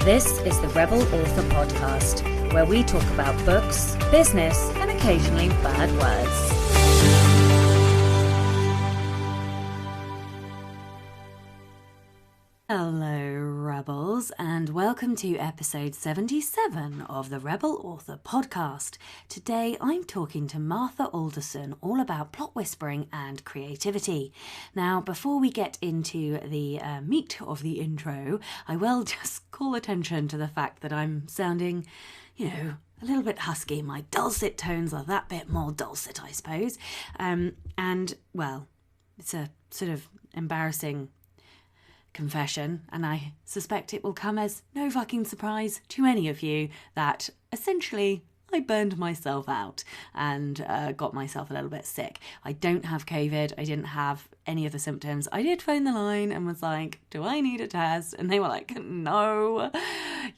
This is the Rebel Author Podcast, where we talk about books, business, and occasionally bad words. Hello, Rebels, and welcome to episode 77 of the Rebel Author Podcast. Today I'm talking to Martha Alderson all about plot whispering and creativity. Now, before we get into the meat of the intro, I will just call attention to the fact that I'm sounding, a little bit husky. My dulcet tones are that bit more dulcet, I suppose. It's a sort of embarrassing confession, and I suspect it will come as no fucking surprise to any of you that essentially I burned myself out and got myself a little bit sick. I don't have COVID. I didn't have any of the symptoms. I did phone the line and was like, do I need a test? And they were like, no,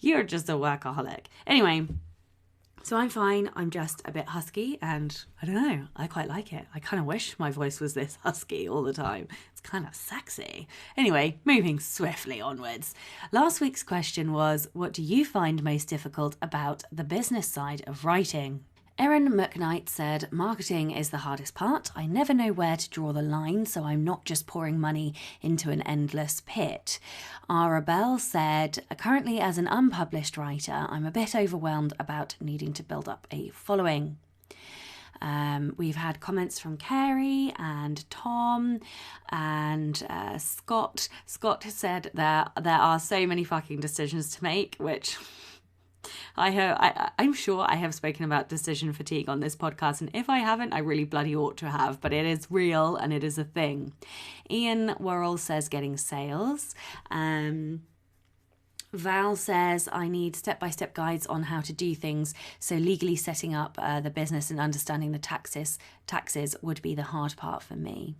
you're just a workaholic. Anyway, so I'm fine. I'm just a bit husky, and I don't know, I quite like it. I kind of wish my voice was this husky all the time. It's kind of sexy. Anyway, moving swiftly onwards. Last week's question was, what do you find most difficult about the business side of writing? Erin McKnight said, marketing is the hardest part. I never know where to draw the line, so I'm not just pouring money into an endless pit. Arabelle said, currently as an unpublished writer, I'm a bit overwhelmed about needing to build up a following. We've had comments from Carrie and Tom and Scott. Scott said there are so many fucking decisions to make, which I'm sure I have spoken about decision fatigue on this podcast, and if I haven't, I really bloody ought to have, but it is real and it is a thing. Ian Worrell says getting sales. Val says, I need step-by-step guides on how to do things, so legally setting up the business and understanding the taxes would be the hard part for me.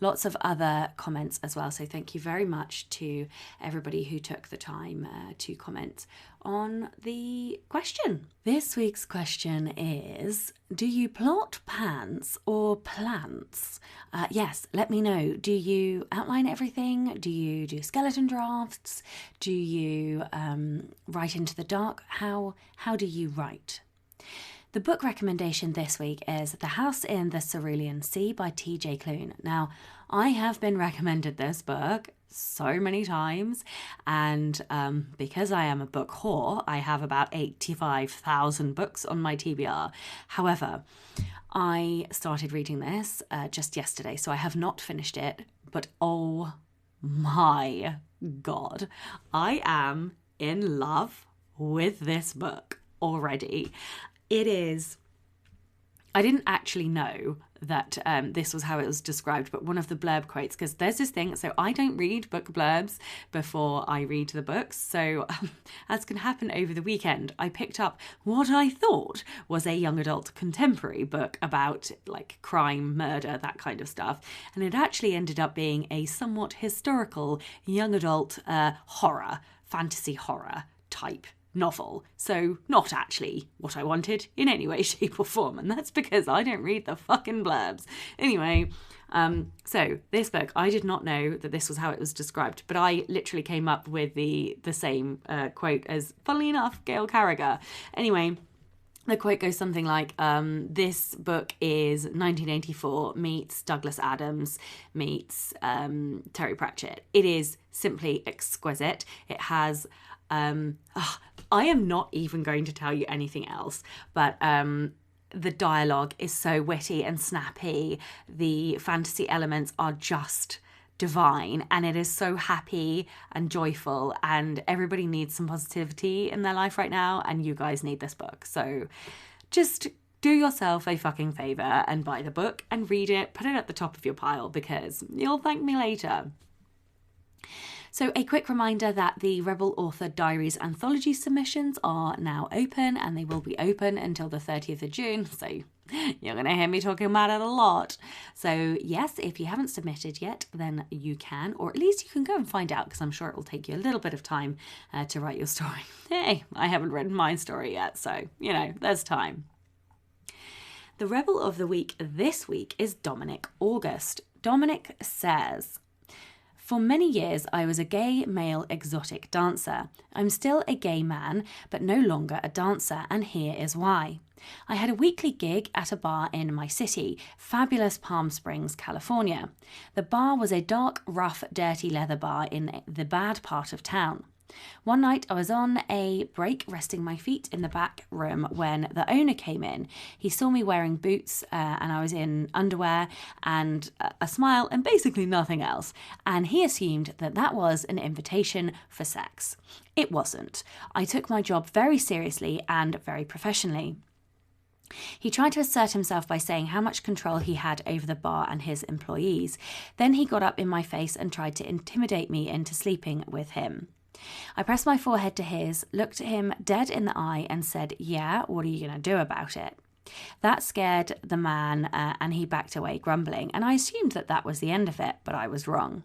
Lots of other comments as well, so thank you very much to everybody who took the time to comment on the question. This week's question is, do you plot pants or plants? Yes, let me know. Do you outline everything? Do you do skeleton drafts? Do you write into the dark? How do you write? The book recommendation this week is The House in the Cerulean Sea by T.J. Klune. Now, I have been recommended this book so many times, and because I am a book whore, I have about 85,000 books on my TBR. However, I started reading this just yesterday, so I have not finished it, but oh my God, I am in love with this book already. It is, I didn't actually know that this was how it was described, but one of the blurb quotes, because there's this thing, so I don't read book blurbs before I read the books, so as can happen over the weekend, I picked up what I thought was a young adult contemporary book about like crime, murder, that kind of stuff, and it actually ended up being a somewhat historical young adult fantasy horror type novel. So not actually what I wanted in any way, shape or form. And that's because I don't read the fucking blurbs. Anyway, so this book, I did not know that this was how it was described, but I literally came up with the same quote as, funnily enough, Gail Carriger. Anyway, the quote goes something like, this book is 1984 meets Douglas Adams meets Terry Pratchett. It is simply exquisite. It has I am not even going to tell you anything else, but the dialogue is so witty and snappy. The fantasy elements are just divine, and it is so happy and joyful, and everybody needs some positivity in their life right now, and you guys need this book. So just do yourself a fucking favour and buy the book and read it, put it at the top of your pile, because you'll thank me later. So a quick reminder that the Rebel Author Diaries Anthology submissions are now open, and they will be open until the 30th of June. So you're going to hear me talking about it a lot. So yes, if you haven't submitted yet, then you can, or at least you can go and find out, because I'm sure it will take you a little bit of time to write your story. Hey, I haven't written my story yet, so, there's time. The Rebel of the Week this week is Dominik August. Dominik says, For many years, I was a gay male exotic dancer. I'm still a gay man, but no longer a dancer, and here is why. I had a weekly gig at a bar in my city, fabulous Palm Springs, California. The bar was a dark, rough, dirty leather bar in the bad part of town. One night I was on a break resting my feet in the back room when the owner came in. He saw me wearing boots and I was in underwear and a smile and basically nothing else. And he assumed that that was an invitation for sex. It wasn't. I took my job very seriously and very professionally. He tried to assert himself by saying how much control he had over the bar and his employees. Then he got up in my face and tried to intimidate me into sleeping with him. I pressed my forehead to his, looked at him dead in the eye and said, "Yeah, what are you going to do about it?" That scared the man and he backed away grumbling, and I assumed that that was the end of it, but I was wrong.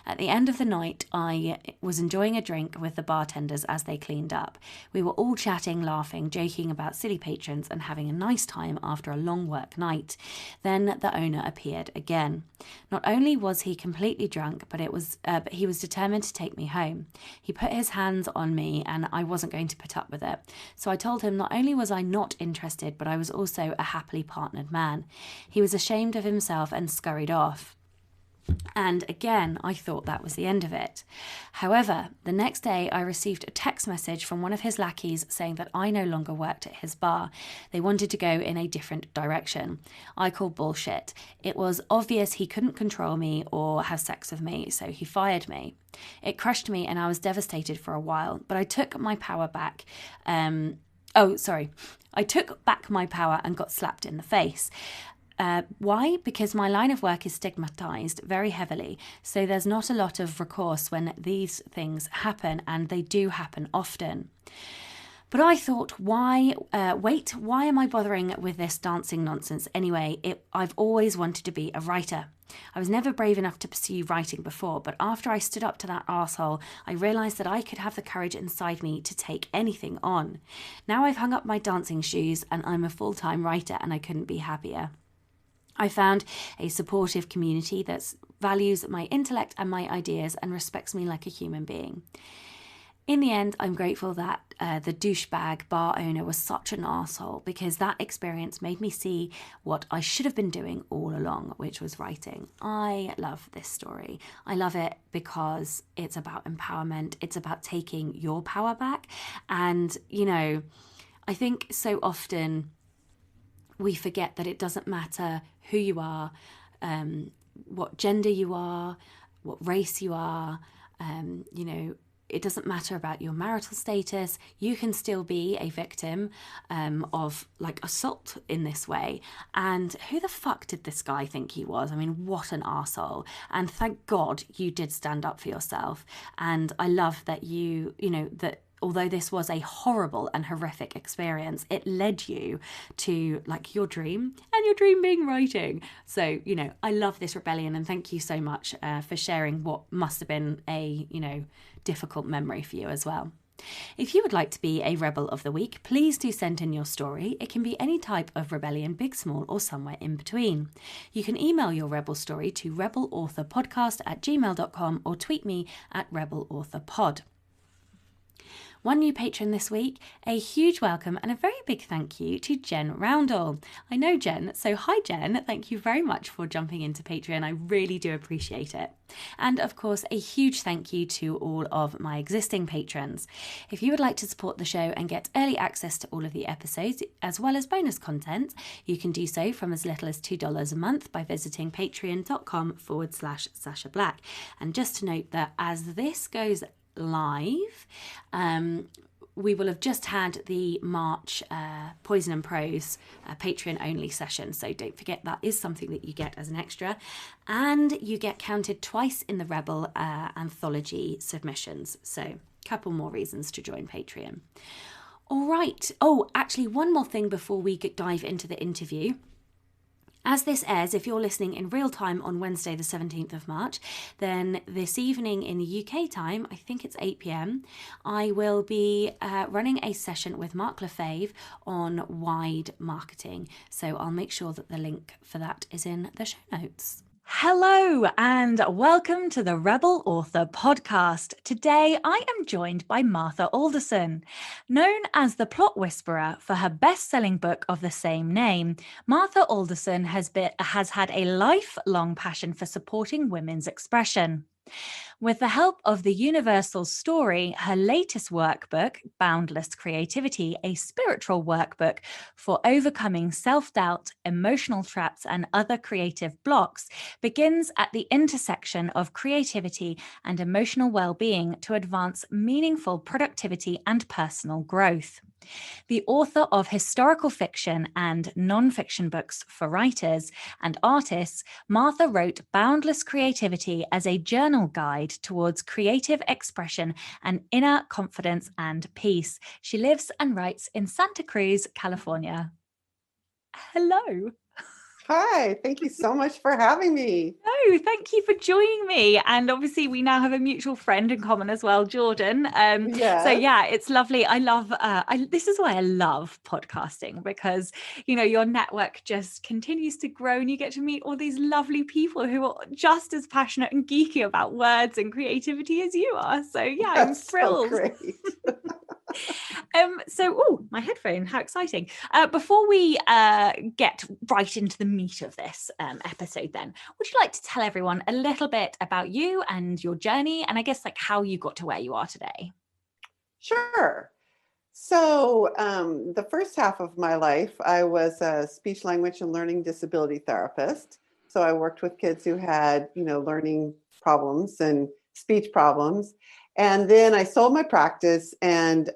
At the end of the night, I was enjoying a drink with the bartenders as they cleaned up. We were all chatting, laughing, joking about silly patrons and having a nice time after a long work night. Then the owner appeared again. Not only was he completely drunk, but he was determined to take me home. He put his hands on me and I wasn't going to put up with it. So I told him not only was I not interested, but I was also a happily partnered man. He was ashamed of himself and scurried off. And again, I thought that was the end of it. However, the next day I received a text message from one of his lackeys saying that I no longer worked at his bar. They wanted to go in a different direction. I called bullshit. It was obvious he couldn't control me or have sex with me, so he fired me. It crushed me and I was devastated for a while, but I took my power back. I took back my power and got slapped in the face. Why? Because my line of work is stigmatized very heavily, so there's not a lot of recourse when these things happen, and they do happen often. But I thought, why am I bothering with this dancing nonsense anyway? I've always wanted to be a writer. I was never brave enough to pursue writing before, but after I stood up to that arsehole, I realised that I could have the courage inside me to take anything on. Now I've hung up my dancing shoes and I'm a full-time writer, and I couldn't be happier. I found a supportive community that values my intellect and my ideas and respects me like a human being. In the end, I'm grateful that the douchebag bar owner was such an arsehole, because that experience made me see what I should have been doing all along, which was writing. I love this story. I love it because it's about empowerment. It's about taking your power back. And, I think so often we forget that it doesn't matter who you are, what gender you are, what race you are, it doesn't matter about your marital status. You can still be a victim of assault in this way. And who the fuck did this guy think he was? I mean, what an arsehole. And thank God you did stand up for yourself. And I love that that although this was a horrible and horrific experience, it led you to your dream, and your dream being writing. So, I love this rebellion, and thank you so much for sharing what must have been a, difficult memory for you as well. If you would like to be a Rebel of the Week, please do send in your story. It can be any type of rebellion, big, small, or somewhere in between. You can email your Rebel story to rebelauthorpodcast@gmail.com or tweet me at rebelauthorpod. One new patron this week, a huge welcome and a very big thank you to Jen Roundell. I know Jen, so hi Jen, thank you very much for jumping into Patreon. I really do appreciate it. And of course, a huge thank you to all of my existing patrons. If you would like to support the show and get early access to all of the episodes, as well as bonus content, you can do so from as little as $2 a month by visiting patreon.com/Sasha Black. And just to note that as this goes live, we will have just had the March Poison and Prose Patreon only session, so don't forget that is something that you get as an extra, and you get counted twice in the Rebel Anthology submissions, so a couple more reasons to join Patreon. All right, actually one more thing before we dive into the interview. As this airs, if you're listening in real time on Wednesday the 17th of March, then this evening in the UK time, I think it's 8 p.m, I will be running a session with Mark Lefebvre on wide marketing. So I'll make sure that the link for that is in the show notes. Hello and welcome to the Rebel Author podcast. Today I am joined by Martha Alderson. Known as the Plot Whisperer for her best-selling book of the same name, Martha Alderson has had a lifelong passion for supporting women's expression. With the help of the Universal Story, her latest workbook, Boundless Creativity, a spiritual workbook for overcoming self-doubt, emotional traps, and other creative blocks, begins at the intersection of creativity and emotional well-being to advance meaningful productivity and personal growth. The author of historical fiction and non-fiction books for writers and artists, Martha wrote Boundless Creativity as a journal guide towards creative expression and inner confidence and peace. She lives and writes in Santa Cruz, California. Hello. Hi, thank you so much for having me. Oh, thank you for joining me. And obviously we now have a mutual friend in common as well, Jordan. So Yes. yeah, it's lovely. I love, this is why I love podcasting, because, your network just continues to grow and you get to meet all these lovely people who are just as passionate and geeky about words and creativity as you are. So yeah, I'm thrilled. So great. My headphone, how exciting. Before we get right into the meat of this episode then, would you like to tell everyone a little bit about you and your journey, and I guess like how you got to where you are today? Sure. So the first half of my life, I was a speech, language, and learning disability therapist. So I worked with kids who had, learning problems and speech problems. And then I sold my practice and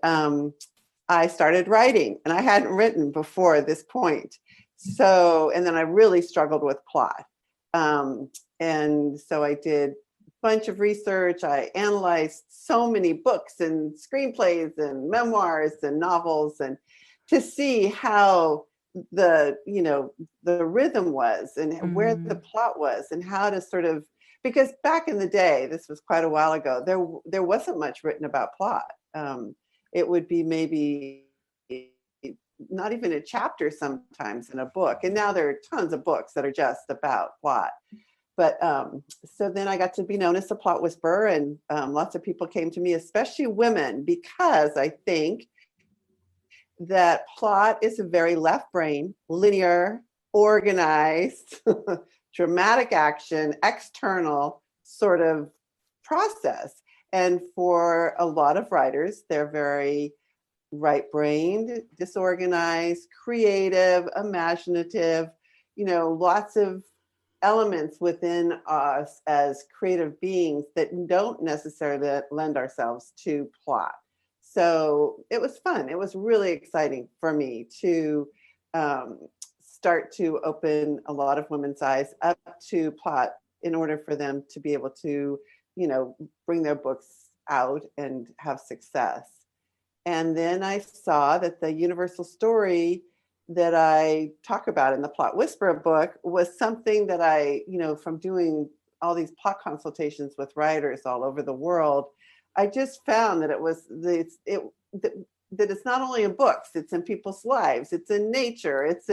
I started writing, and I hadn't written before this point. So, and then I really struggled with plot. And so I did a bunch of research. I analyzed so many books and screenplays and memoirs and novels, and to see how the rhythm was and where the plot was and how to sort of, because back in the day, this was quite a while ago, there wasn't much written about plot. It would be maybe not even a chapter sometimes in a book. And now there are tons of books that are just about plot. But so then I got to be known as the plot whisperer, and lots of people came to me, especially women, because I think that plot is a very left brain, linear, organized, dramatic action, external sort of process. And for a lot of writers, they're very right-brained, disorganized, creative, imaginative, lots of elements within us as creative beings that don't necessarily lend ourselves to plot. So it was fun. It was really exciting for me to start to open a lot of women's eyes up to plot in order for them to be able to, bring their books out and have success. And then I saw that the universal story that I talk about in the Plot Whisperer book was something that I, from doing all these plot consultations with writers all over the world, I just found that that it's not only in books, it's in people's lives, it's in nature, it's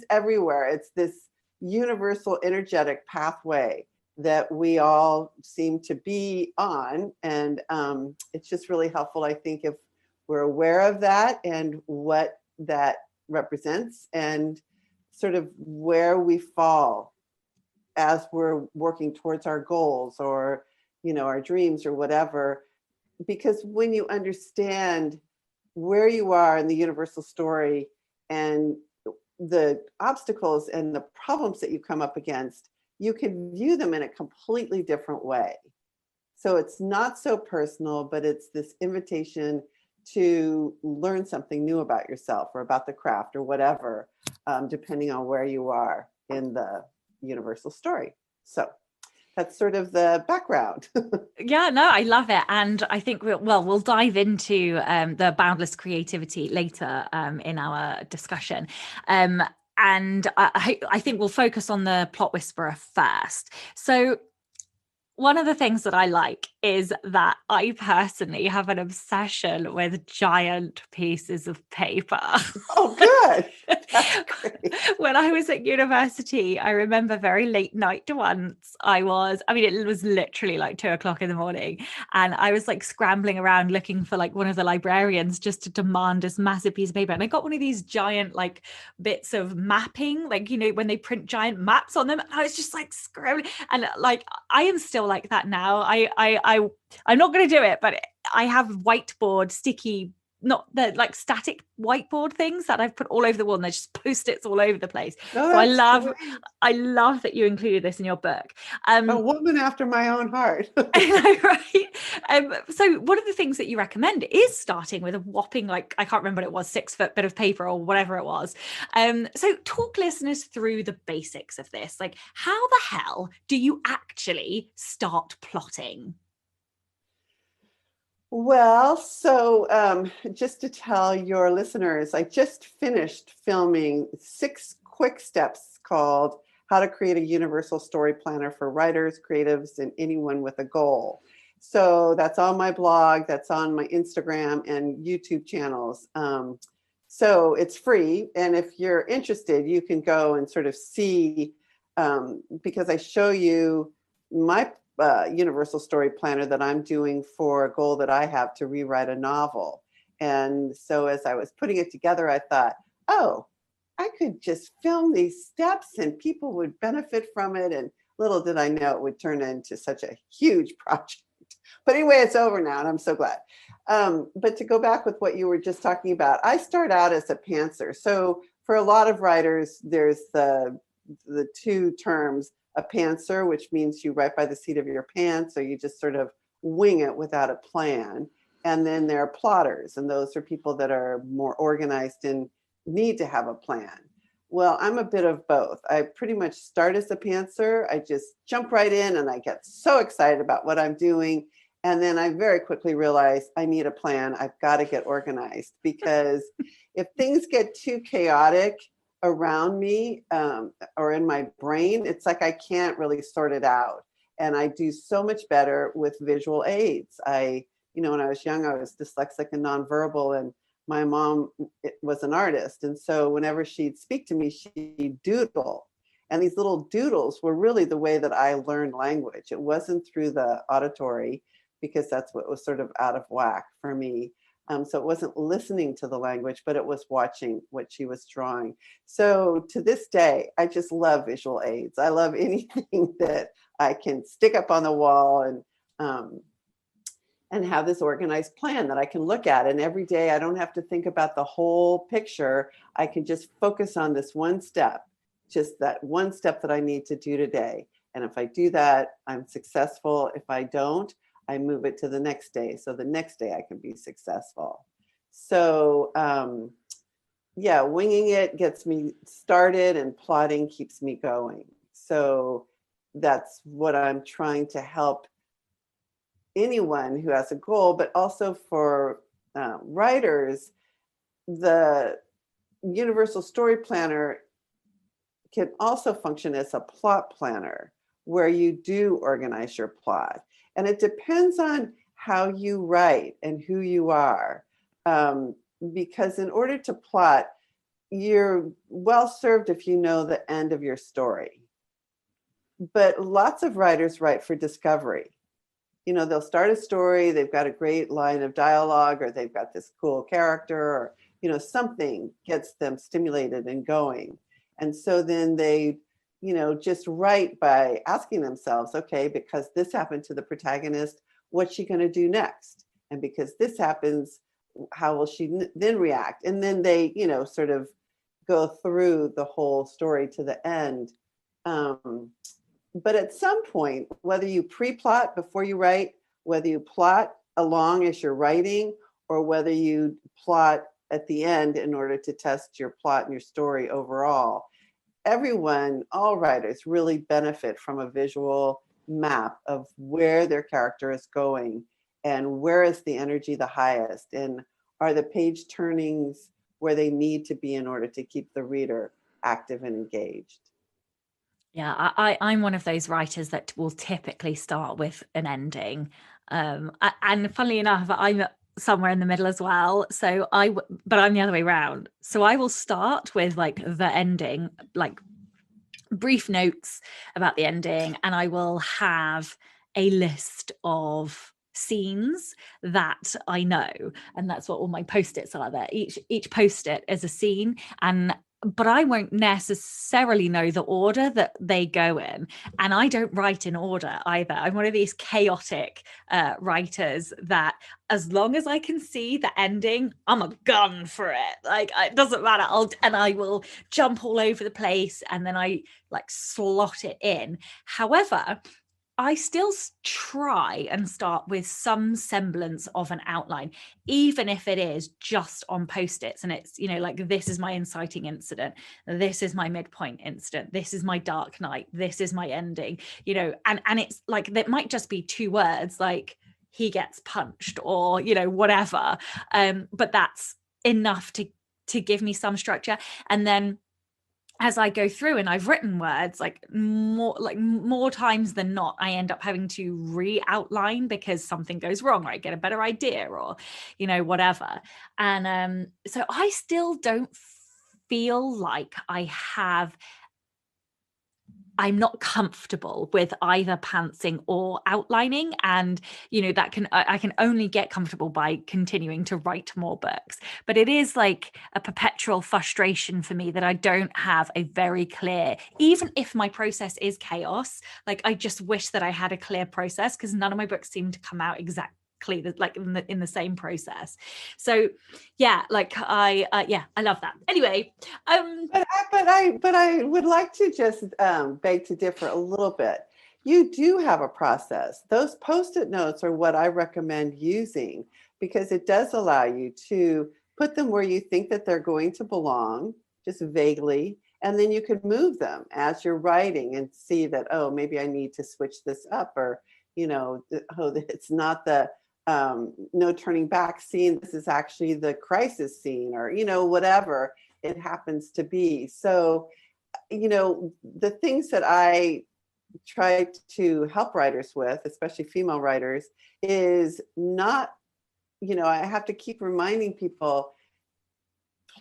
everywhere. It's this universal energetic pathway that we all seem to be on. And it's just really helpful, I think, if we're aware of that and what that represents and sort of where we fall as we're working towards our goals or, our dreams or whatever. Because when you understand where you are in the universal story and the obstacles and the problems that you come up against, you can view them in a completely different way. So it's not so personal, but it's this invitation to learn something new about yourself or about the craft or whatever, depending on where you are in the universal story. So that's sort of the background. Yeah, no, I love it. And I think we'll dive into the boundless creativity later in our discussion. And I think we'll focus on the plot whisperer first. So one of the things that I like is that I personally have an obsession with giant pieces of paper. Oh, good. That's great. When I was at university, I remember very late night once. It was literally like 2 o'clock in the morning. And I was like scrambling around looking for like one of the librarians just to demand this massive piece of paper. And I got one of these giant like bits of mapping, like, when they print giant maps on them. And I was just like scrambling. And like, I am still like that now. I'm not going to do it, but I have whiteboard sticky, not the like static whiteboard things that I've put all over the wall, and there's just post-its all over the place. No, So I great. love that you included this in your book. A woman after my own heart. Right. So one of the things that you recommend is starting with a whopping, like, I can't remember what it was, 6-foot bit of paper or whatever it was. So talk listeners through the basics of this. Like, how the hell do you actually start plotting? Well, so just to tell your listeners, I just finished filming 6 quick steps called How to Create a Universal Story Planner for Writers, Creatives, and Anyone with a Goal. So that's on my blog, that's on my Instagram and YouTube channels. So it's free. And if you're interested, you can go and sort of see, because I show you my universal story planner that I'm doing for a goal that I have to rewrite a novel. And so as I was putting it together, I thought, oh, I could just film these steps and people would benefit from it. And little did I know it would turn into such a huge project. But anyway, it's over now, and I'm so glad. But to go back with what you were just talking about, I start out as a pantser. So for a lot of writers, there's the 2 terms, a pantser, which means you write by the seat of your pants, or you just sort of wing it without a plan. And then there are plotters, and those are people that are more organized and need to have a plan. Well, I'm a bit of both. I pretty much start as a pantser. I just jump right in and I get so excited about what I'm doing. And then I very quickly realize I need a plan. I've got to get organized, because if things get too chaotic around me or in my brain, it's like I can't really sort it out. And I do so much better with visual aids. When I was young, I was dyslexic and nonverbal, and my mom was an artist. And so whenever she'd speak to me, she'd doodle. And these little doodles were really the way that I learned language. It wasn't through the auditory, because that's what was sort of out of whack for me. So it wasn't listening to the language, but it was watching what she was drawing. So to this day, I just love visual aids. I love anything that I can stick up on the wall and have this organized plan that I can look at. And every day I don't have to think about the whole picture. I can just focus on this one step, just that one step that I need to do today. And if I do that, I'm successful. If I don't, I move it to the next day. So the next day I can be successful. So winging it gets me started, and plotting keeps me going. So that's what I'm trying to help anyone who has a goal, but also for writers. The Universal Story Planner can also function as a plot planner, where you do organize your plot. And it depends on how you write and who you are. Because in order to plot, you're well served if you know the end of your story. But lots of writers write for discovery. They'll start a story, they've got a great line of dialogue, or they've got this cool character, or, something gets them stimulated and going. And so then they just write by asking themselves, okay, because this happened to the protagonist, what's she going to do next? And because this happens, how will she then react? And then they, sort of go through the whole story to the end. But at some point, whether you pre-plot before you write, whether you plot along as you're writing, or whether you plot at the end in order to test your plot and your story overall, all writers really benefit from a visual map of where their character is going, and where is the energy the highest, and are the page turnings where they need to be in order to keep the reader active and engaged. Yeah, I'm one of those writers that will typically start with an ending. And funnily enough, I'm somewhere in the middle as well. But I'm the other way around. So I will start with like the ending, like brief notes about the ending, and I will have a list of scenes that I know, and that's what all my post-its are there. Each post-it is a scene, but I won't necessarily know the order that they go in, and I don't write in order either. I'm one of these chaotic writers that, as long as I can see the ending, I'm a gun for it. Like, it doesn't matter. I will jump all over the place, and then I like slot it in. However, I still try and start with some semblance of an outline, even if it is just on post-its, and it's, like, this is my inciting incident, this is my midpoint incident, this is my dark night, this is my ending, and it's like, that might just be 2 words, like he gets punched, or whatever, but that's enough to give me some structure. And then as I go through and I've written words, more times than not, I end up having to re-outline because something goes wrong, or I get a better idea, or, whatever. And so I still don't feel like I'm not comfortable with either pantsing or outlining. And, I can only get comfortable by continuing to write more books. But it is like a perpetual frustration for me that I don't have a very clear, even if my process is chaos, like, I just wish that I had a clear process, because none of my books seem to come out exactly like in the same process. So yeah, like I love that. Anyway, but I would like to just beg to differ a little bit. You do have a process. Those post-it notes are what I recommend using, because it does allow you to put them where you think that they're going to belong, just vaguely, and then you could move them as you're writing and see that, oh, maybe I need to switch this up, or it's not the no turning back scene, this is actually the crisis scene, or whatever it happens to be. So the things that I try to help writers with, especially female writers, is not, I have to keep reminding people,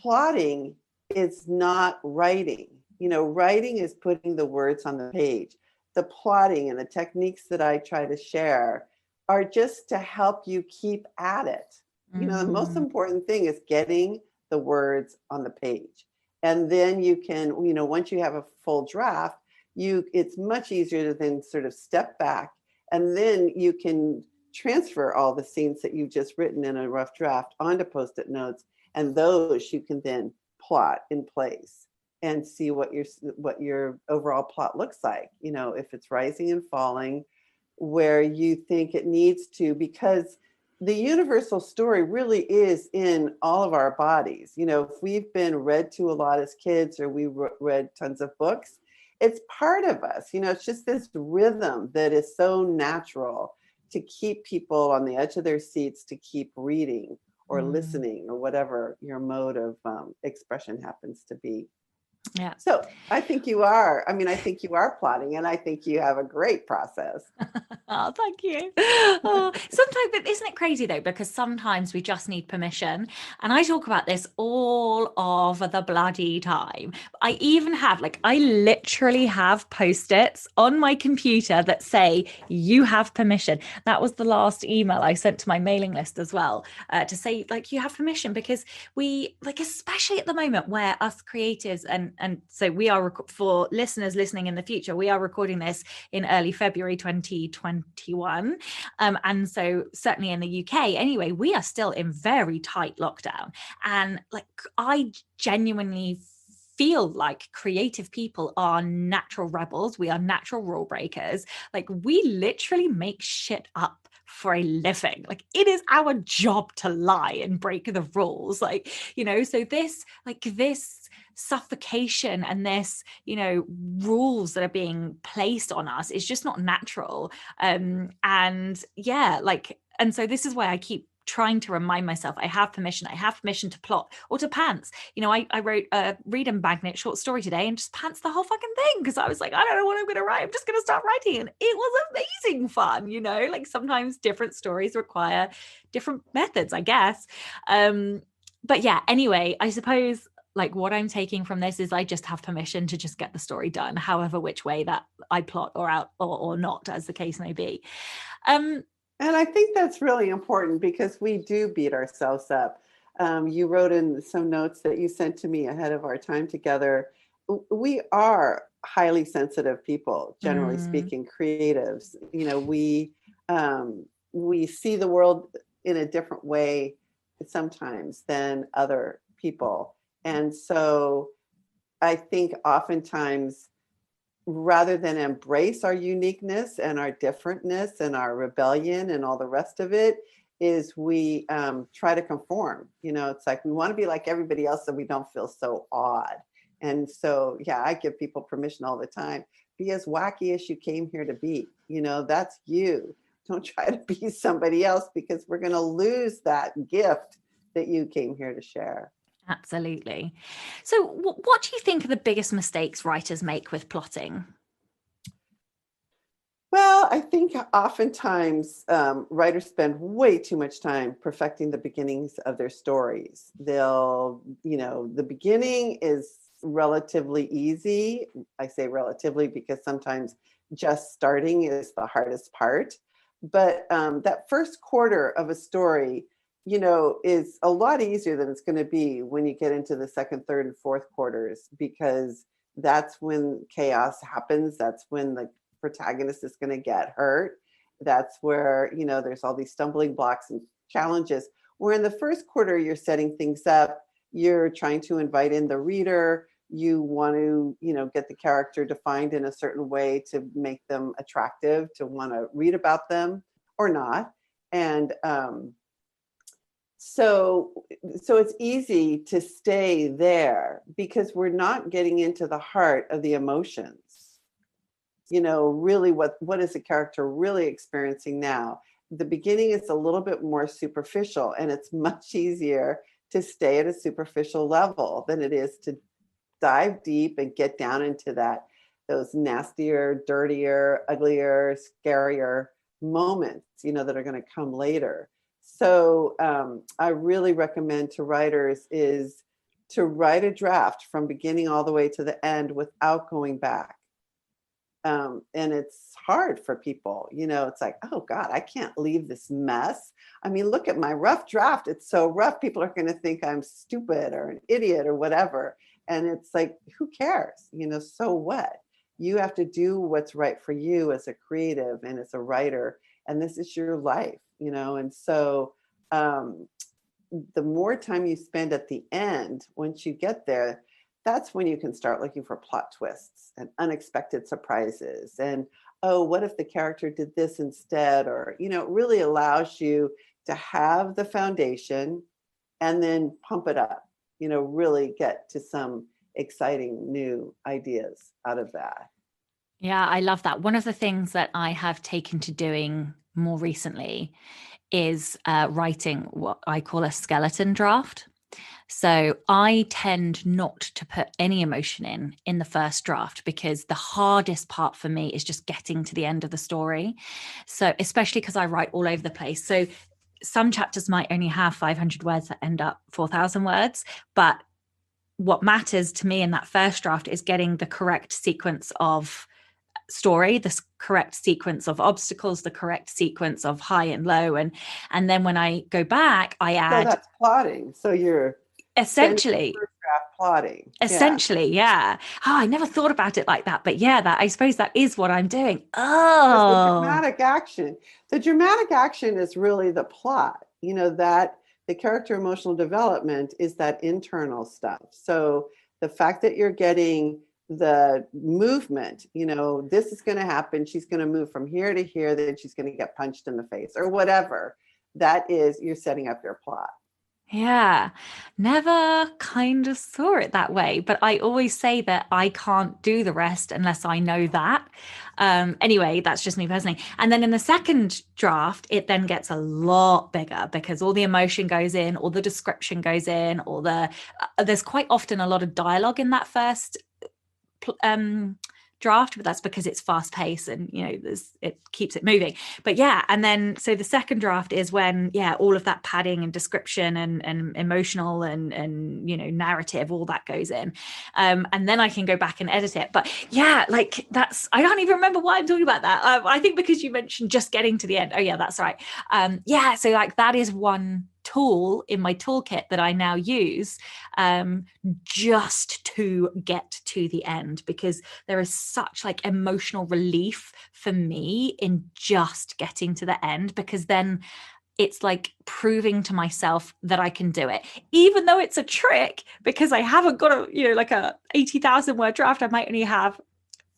plotting is not writing. Writing is putting the words on the page. The plotting and the techniques that I try to share are just to help you keep at it. The most important thing is getting the words on the page. And then you can, once you have a full draft, it's much easier to then sort of step back, and then you can transfer all the scenes that you've just written in a rough draft onto post-it notes, and those you can then plot in place and see what your overall plot looks like, if it's rising and falling, where you think it needs to, because the universal story really is in all of our bodies. If we've been read to a lot as kids, or we read tons of books, it's part of us. It's just this rhythm that is so natural to keep people on the edge of their seats, to keep reading or listening, or whatever your mode of expression happens to be. Yeah. So I think you are plotting, and I think you have a great process. Oh, thank you. Oh, sometimes, but isn't it crazy though? Because sometimes we just need permission. And I talk about this all of the bloody time. I literally have post-its on my computer that say, you have permission. That was the last email I sent to my mailing list as well, to say, like, you have permission, because we, like, especially at the moment where us creatives, and so we are, for listeners listening in the future, we are recording this in early February 2021. And so certainly in the UK anyway, we are still in very tight lockdown. And like, I genuinely feel like creative people are natural rebels. We are natural rule breakers. Like, we literally make shit up for a living. Like, it is our job to lie and break the rules. Like, so this suffocation and this, rules that are being placed on us is just not natural. And so this is why I keep trying to remind myself I have permission to plot or to pants. You know, I wrote a read and magnet short story today and just pants the whole fucking thing because I was like, I don't know what I'm going to write. I'm just going to start writing. And it was amazing fun, you know, like sometimes different stories require different methods, I guess. But yeah, anyway, I suppose like what I'm taking from this is I just have permission to just get the story done, however which way that I plot or out or not, as the case may be. And I think that's really important because we do beat ourselves up. You wrote in some notes that you sent to me ahead of our time together. We are highly sensitive people, generally speaking, creatives. You know, we see the world in a different way sometimes than other people. And so I think oftentimes, rather than embrace our uniqueness and our differentness and our rebellion and all the rest of it, is we try to conform. You know, it's like we want to be like everybody else so we don't feel so odd. And so, yeah, I give people permission all the time. Be as wacky as you came here to be. You know, that's you. Don't try to be somebody else because we're going to lose that gift that you came here to share. Absolutely. So what do you think are the biggest mistakes writers make with plotting? Well, I think oftentimes writers spend way too much time perfecting the beginnings of their stories. They'll, you know, the beginning is relatively easy. I say relatively because sometimes just starting is the hardest part. But that first quarter of a story, you know, is a lot easier than it's going to be when you get into the second, third, and fourth quarters, because that's when chaos happens. That's when the protagonist is going to get hurt. That's where, you know, there's all these stumbling blocks and challenges. Where in the first quarter, you're setting things up. You're trying to invite in the reader. You want to, you know, get the character defined in a certain way to make them attractive, to want to read about them or not. And so it's easy to stay there because we're not getting into the heart of the emotions. You know, really what is the character really experiencing now? The beginning is a little bit more superficial, and it's much easier to stay at a superficial level than it is to dive deep and get down into those nastier, dirtier, uglier, scarier moments, you know, that are going to come later. So I really recommend to writers is to write a draft from beginning all the way to the end without going back. And it's hard for people, you know, it's like, oh God, I can't leave this mess. I mean, look at my rough draft. It's so rough. People are going to think I'm stupid or an idiot or whatever. And it's like, who cares? You know, so what? You have to do what's right for you as a creative and as a writer. And this is your life, you know? And so the more time you spend at the end, once you get there, that's when you can start looking for plot twists and unexpected surprises. And, oh, what if the character did this instead? Or, you know, it really allows you to have the foundation and then pump it up, you know, really get to some exciting new ideas out of that. Yeah, I love that. One of the things that I have taken to doing more recently is writing what I call a skeleton draft. So I tend not to put any emotion in the first draft because the hardest part for me is just getting to the end of the story. So especially because I write all over the place. So some chapters might only have 500 words that end up 4,000 words. But what matters to me in that first draft is getting the correct sequence of story, the correct sequence of obstacles, the correct sequence of high and low. And then when I go back, I add. So that's plotting. So you're essentially plotting. Essentially, yeah. Oh, I never thought about it like that. But yeah, that I suppose that is what I'm doing. The dramatic action. The dramatic action is really the plot. You know, that the character emotional development is that internal stuff. So the fact that you're getting the movement, you know, this is going to happen. She's going to move from here to here, then she's going to get punched in the face or whatever. That is, you're setting up your plot. Yeah, never kind of saw it that way, but I always say that I can't do the rest unless I know that. Anyway, that's just me personally. And then in the second draft, it then gets a lot bigger because all the emotion goes in, all the description goes in, all there's quite often a lot of dialogue in that first draft, but that's because it's fast paced and it keeps it moving. But yeah, and then so the second draft is when all of that padding and description and emotional and narrative, all that goes in, and then I can go back and edit it. But yeah, like that's, I don't even remember why I'm talking about that. I think because you mentioned just getting to the end. Oh yeah, that's right. So like that is one tool in my toolkit that I now use just to get to the end, because there is such like emotional relief for me in just getting to the end, because then it's like proving to myself that I can do it, even though it's a trick, because I haven't got a 80,000 word draft. I might only have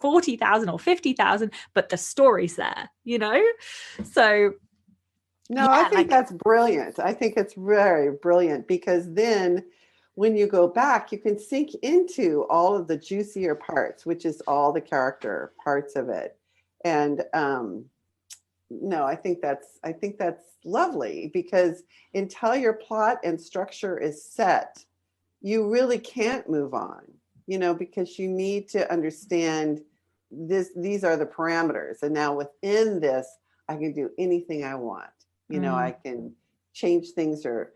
40,000 or 50,000, but the story's there, so no, I think that's brilliant. I think it's very brilliant, because then when you go back, you can sink into all of the juicier parts, which is all the character parts of it. And no, I think that's lovely, because until your plot and structure is set, you really can't move on, because you need to understand these are the parameters. And now within this, I can do anything I want. I can change things or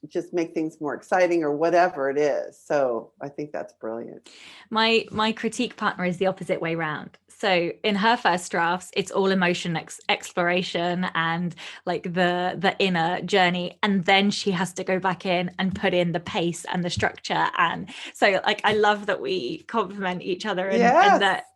just make things more exciting or whatever it is. So I think that's brilliant. My critique partner is the opposite way round. So in her first drafts, it's all emotion exploration and like the inner journey. And then she has to go back in and put in the pace and the structure. And so like, I love that we complement each other and that,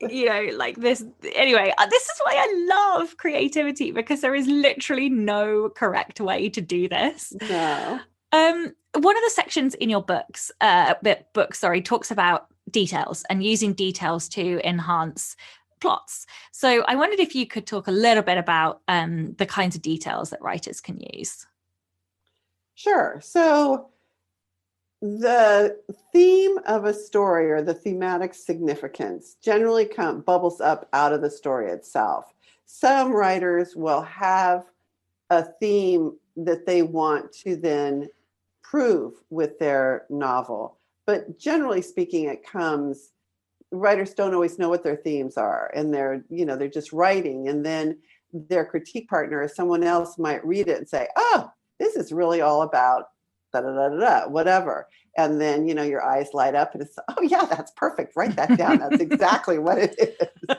like this, anyway, this is why I love creativity, because there is literally no correct way to do this. No. One of the sections in your books, talks about details and using details to enhance plots. So I wondered if you could talk a little bit about the kinds of details that writers can use. Sure. So the theme of a story, or the thematic significance, generally bubbles up out of the story itself. Some writers will have a theme that they want to then prove with their novel. But generally speaking, writers don't always know what their themes are, and they're just writing, and then their critique partner or someone else might read it and say, oh, this is really all about da da da da, whatever. And then, your eyes light up and it's, oh yeah, that's perfect. Write that down. That's exactly what it is.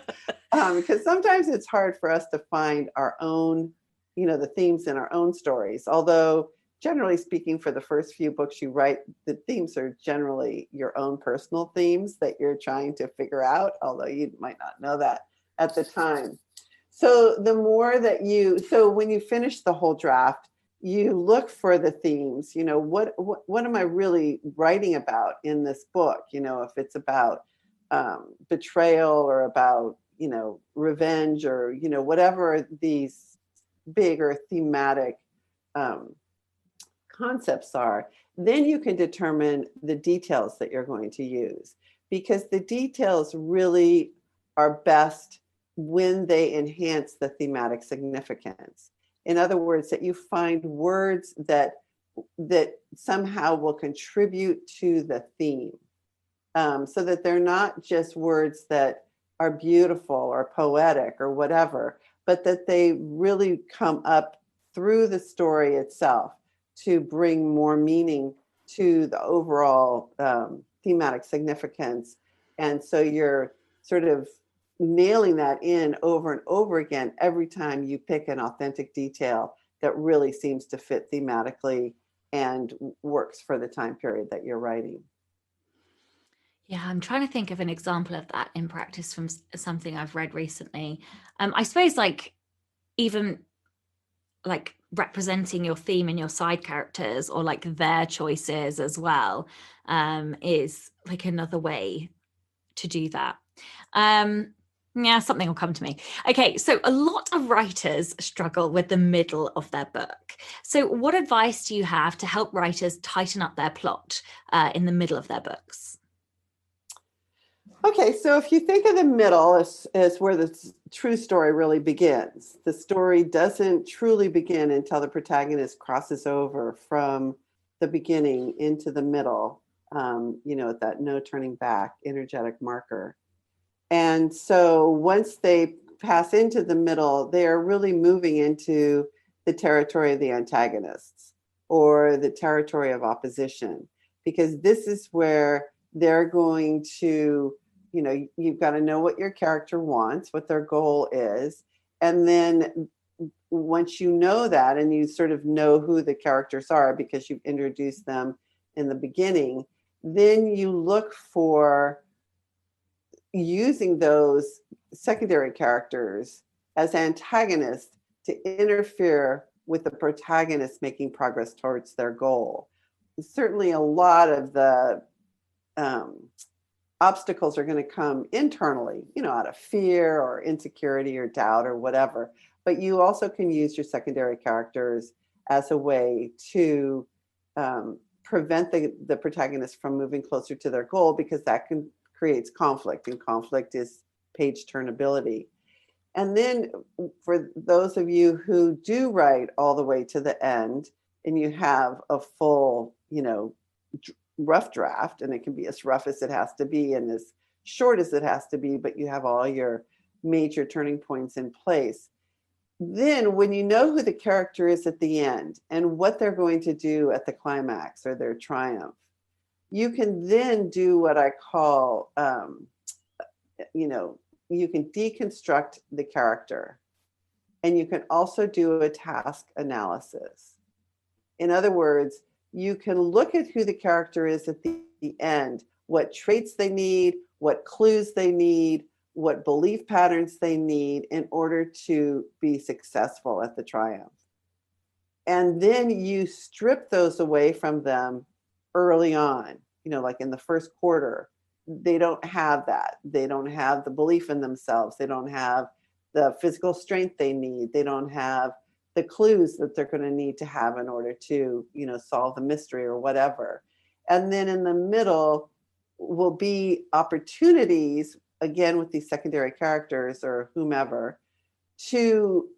Because sometimes it's hard for us to find our own, the themes in our own stories. Although generally speaking, for the first few books you write, the themes are generally your own personal themes that you're trying to figure out, although you might not know that at the time. So the more that when you finish the whole draft, you look for the themes, what am I really writing about in this book? If it's about betrayal or about, revenge or, whatever these bigger thematic concepts are, then you can determine the details that you're going to use, because the details really are best when they enhance the thematic significance. In other words, that you find words that somehow will contribute to the theme, so that they're not just words that are beautiful or poetic or whatever, but that they really come up through the story itself to bring more meaning to the overall thematic significance. And so you're sort of nailing that in over and over again every time you pick an authentic detail that really seems to fit thematically and works for the time period that you're writing. Yeah, I'm trying to think of an example of that in practice from something I've read recently. I suppose even representing your theme in your side characters, or their choices as well, is another way to do that. Yeah, something will come to me. Okay, so a lot of writers struggle with the middle of their book. So what advice do you have to help writers tighten up their plot in the middle of their books? Okay, so if you think of the middle as where the true story really begins, the story doesn't truly begin until the protagonist crosses over from the beginning into the middle, at that no turning back energetic marker. And so once they pass into the middle, they are really moving into the territory of the antagonists or the territory of opposition, because this is where they're going to, you've got to know what your character wants, what their goal is. And then once you know that and you sort of know who the characters are because you've introduced them in the beginning, then you look for using those secondary characters as antagonists to interfere with the protagonist making progress towards their goal. Certainly a lot of the obstacles are going to come internally, out of fear or insecurity or doubt or whatever. But you also can use your secondary characters as a way to prevent the protagonist from moving closer to their goal, because that creates conflict, and conflict is page turnability. And then for those of you who do write all the way to the end and you have a full, rough draft, and it can be as rough as it has to be and as short as it has to be, but you have all your major turning points in place. Then when you know who the character is at the end and what they're going to do at the climax or their triumph, you can then do what I call, you can deconstruct the character, and you can also do a task analysis. In other words, you can look at who the character is at the end, what traits they need, what clues they need, what belief patterns they need in order to be successful at the triumph. And then you strip those away from them early on, like in the first quarter. They don't have that. They don't have the belief in themselves. They don't have the physical strength they need. They don't have the clues that they're going to need to have in order to, solve the mystery or whatever. And then in the middle will be opportunities, again, with these secondary characters or whomever, to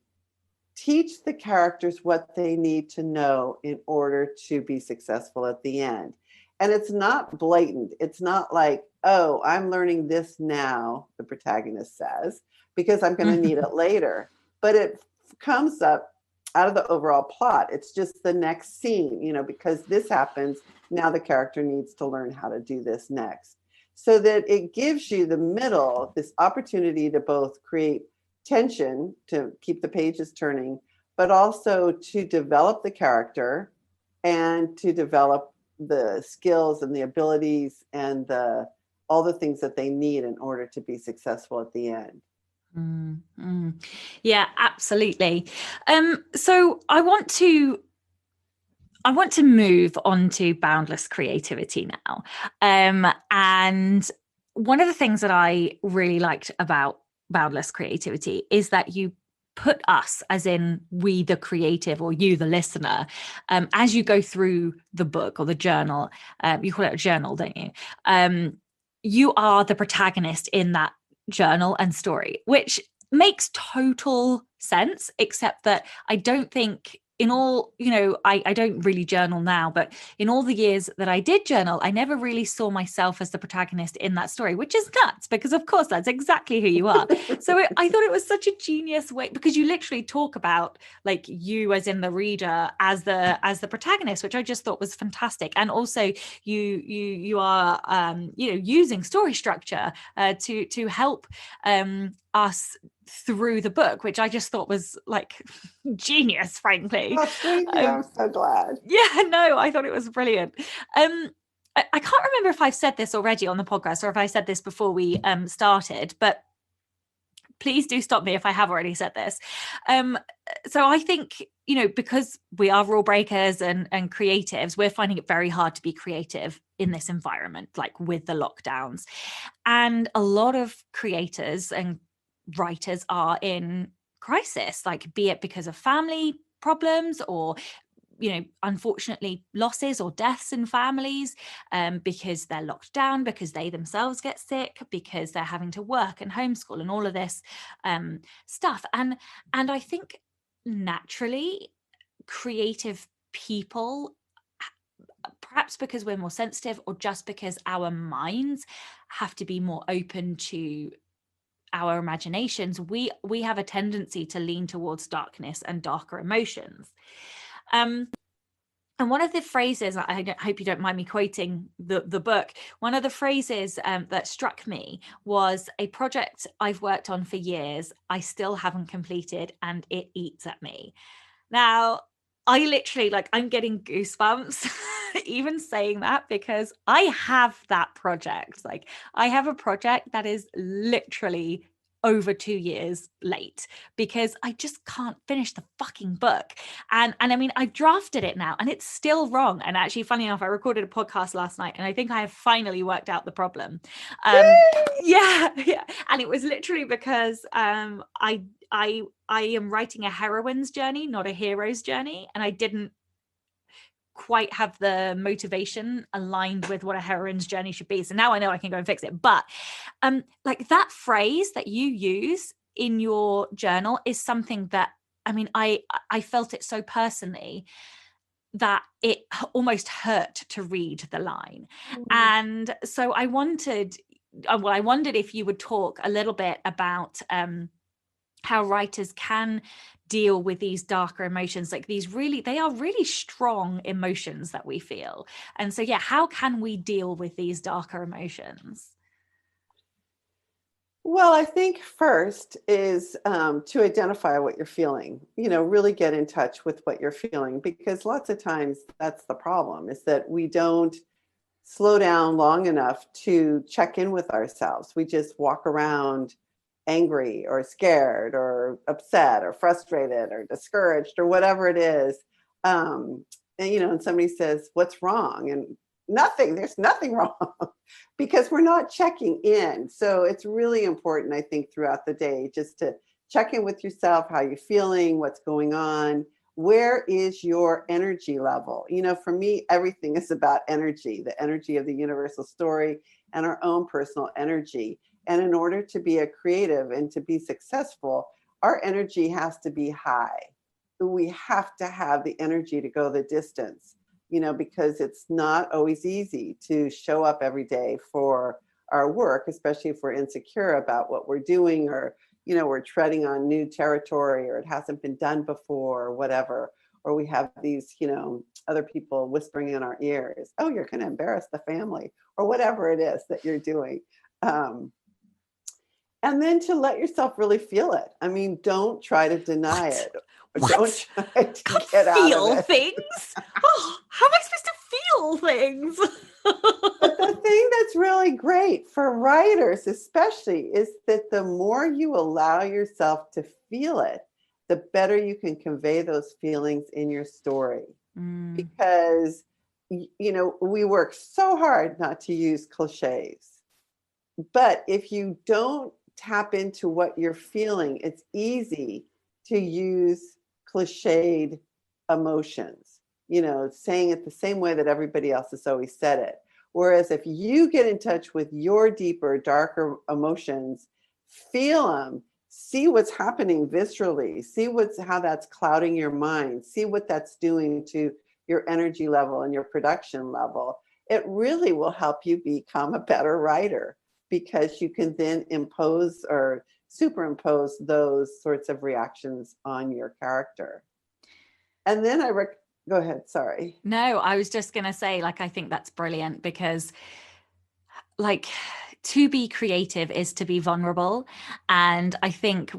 teach the characters what they need to know in order to be successful at the end. And it's not blatant. It's not like, oh, I'm learning this now, the protagonist says, because I'm going to need it later. But it comes up out of the overall plot. It's just the next scene, because this happens. Now the character needs to learn how to do this next. So that it gives you the middle, this opportunity to both create tension, to keep the pages turning, but also to develop the character and to develop the skills and the abilities and all the things that they need in order to be successful at the end. Mm-hmm. Yeah, absolutely. So I want to move on to Boundless Creativity now. And one of the things that I really liked about Boundless Creativity is that you put us, as in we the creative or you the listener, as you go through the book or the journal, you call it a journal, don't you? You are the protagonist in that journal and story, which makes total sense, except that I don't think in all, I don't really journal now, but in all the years that I did journal, I never really saw myself as the protagonist in that story, which is nuts because of course that's exactly who you are. So I thought it was such a genius way, because you literally talk about like you as in the reader as the protagonist, which I just thought was fantastic. And also you are using story structure to help us through the book, which I just thought was like genius, frankly. Oh, thank you. I'm so glad. Yeah, no, I thought it was brilliant. I can't remember if I've said this already on the podcast or if I said this before we started, but please do stop me if I have already said this. So I think, because we are rule breakers and creatives, we're finding it very hard to be creative in this environment, like with the lockdowns. And a lot of creators and writers are in crisis, like be it because of family problems or, you know, unfortunately losses or deaths in families, because they're locked down, because they themselves get sick, because they're having to work and homeschool and all of this stuff. And I think naturally creative people, perhaps because we're more sensitive or just because our minds have to be more open to our imaginations, we have a tendency to lean towards darkness and darker emotions. And one of the phrases, I hope you don't mind me quoting the book, one of the phrases that struck me was, a project I've worked on for years, I still haven't completed, and it eats at me. Now, I literally, like, I'm getting goosebumps even saying that, because I have that project. Like, I have a project that is literally over 2 years late because I just can't finish the fucking book. And I mean, I drafted it now and it's still wrong. And actually, funny enough, I recorded a podcast last night and I think I have finally worked out the problem. Yeah. And it was literally because I am writing a heroine's journey, not a hero's journey. And I didn't quite have the motivation aligned with what a heroine's journey should be. So now I know I can go and fix it. But like that phrase that you use in your journal is something that, I mean, I felt it so personally that it almost hurt to read the line. And so I wondered if you would talk a little bit about how writers can deal with these darker emotions, like they are really strong emotions that we feel. And so, yeah, how can we deal with these darker emotions? Well, I think first is to identify what you're feeling, really get in touch with what you're feeling, because lots of times that's the problem, is that we don't slow down long enough to check in with ourselves. We just walk around angry or scared or upset or frustrated or discouraged or whatever it is. And somebody says, what's wrong? And there's nothing wrong because we're not checking in. So it's really important, I think, throughout the day, just to check in with yourself, how you're feeling, what's going on, where is your energy level? For me, everything is about energy, the energy of the universal story and our own personal energy. And in order to be a creative and to be successful, our energy has to be high. We have to have the energy to go the distance, because it's not always easy to show up every day for our work, especially if we're insecure about what we're doing, or, we're treading on new territory, or it hasn't been done before, or whatever. Or we have these, other people whispering in our ears, oh, you're going to embarrass the family, or whatever it is that you're doing. And then to let yourself really feel it. I mean, don't try to deny it. Don't try to get out of it. Things. Oh, how am I supposed to feel things? But the thing that's really great for writers, especially, is that the more you allow yourself to feel it, the better you can convey those feelings in your story. Because, we work so hard not to use cliches. But if you don't tap into what you're feeling, it's easy to use cliched emotions, saying it the same way that everybody else has always said it. Whereas if you get in touch with your deeper, darker emotions, feel them, see what's happening viscerally, see how that's clouding your mind, see what that's doing to your energy level and your production level, it really will help you become a better writer, because you can then impose or superimpose those sorts of reactions on your character. And then go ahead, sorry. No, I was just going to say, like, I think that's brilliant, because like, to be creative is to be vulnerable. And I think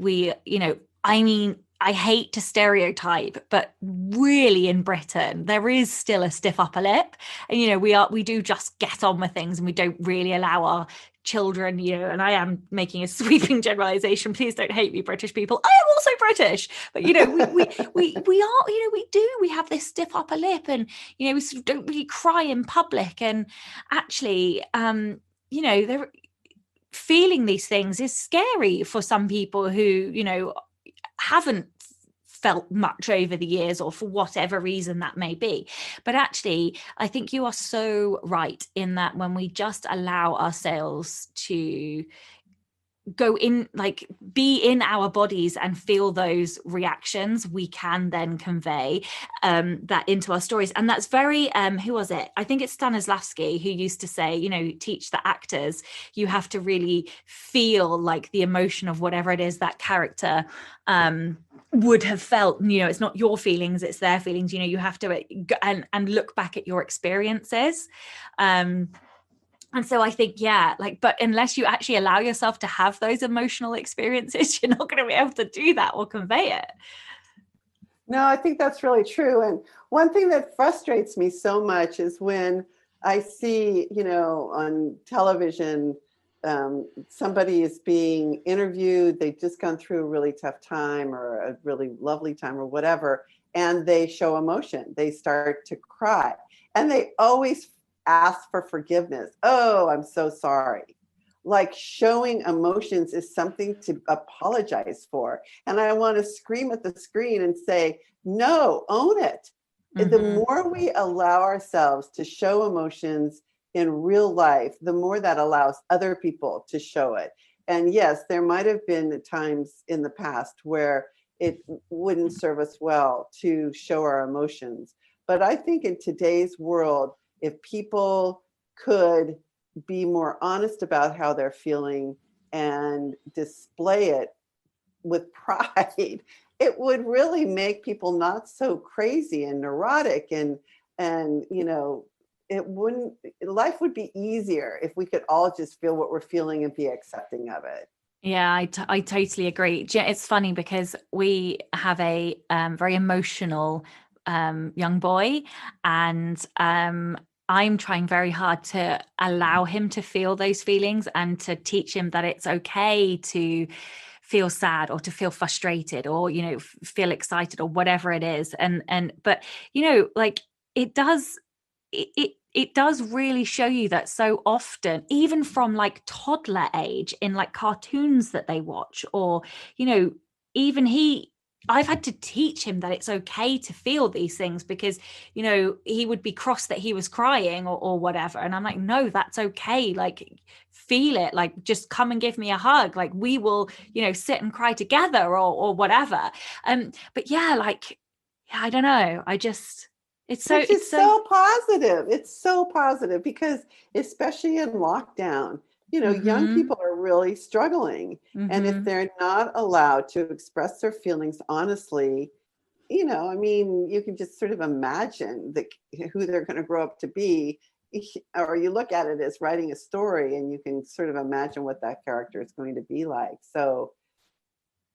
I hate to stereotype, but really in Britain, there is still a stiff upper lip. And, we do just get on with things, and we don't really allow our children, and I am making a sweeping generalization. Please don't hate me, British people. I am also British, but, we have this stiff upper lip, and, we sort of don't really cry in public. And actually, feeling these things is scary for some people who, you know, haven't felt much over the years, or for whatever reason that may be. But actually, I think you are so right in that when we just allow ourselves to go in, like be in our bodies and feel those reactions, we can then convey that into our stories. And that's very who was it, I think it's Stanislavski, who used to say, you know, teach the actors, you have to really feel like the emotion of whatever it is that character would have felt. You know, it's not your feelings, it's their feelings. You know, you have to and look back at your experiences. And so I think, yeah, like, but unless you actually allow yourself to have those emotional experiences, you're not going to be able to do that or convey it. No, I think that's really true. And one thing that frustrates me so much is when I see, you know, on television, somebody is being interviewed, they've just gone through a really tough time or a really lovely time or whatever, and they show emotion. They start to cry. And they always ask for forgiveness. Oh, I'm so sorry. Like, showing emotions is something to apologize for. And I want to scream at the screen and say, no, own it. Mm-hmm. The more we allow ourselves to show emotions in real life, the more that allows other people to show it. And yes, there might have been times in the past where it wouldn't serve us well to show our emotions. But I think in today's world, if people could be more honest about how they're feeling and display it with pride, it would really make people not so crazy and neurotic, and you know, life would be easier if we could all just feel what we're feeling and be accepting of it. Yeah, I totally agree. It's funny because we have a very emotional young boy, and I'm trying very hard to allow him to feel those feelings and to teach him that it's okay to feel sad or to feel frustrated or, you know, feel excited or whatever it is. But, you know, like it does really show you that so often, even from like toddler age in like cartoons that they watch, or, you know, even I've had to teach him that it's okay to feel these things, because, you know, he would be cross that he was crying or whatever. And I'm like, no, that's okay. Like, feel it, like, just come and give me a hug. Like, we will, you know, sit and cry together or whatever. But yeah, like, I don't know. It's so positive. It's so positive because especially in lockdown, you know, mm-hmm. young people are really struggling. Mm-hmm. And if they're not allowed to express their feelings honestly, you know, I mean, you can just sort of imagine who they're going to grow up to be, or you look at it as writing a story and you can sort of imagine what that character is going to be like. So,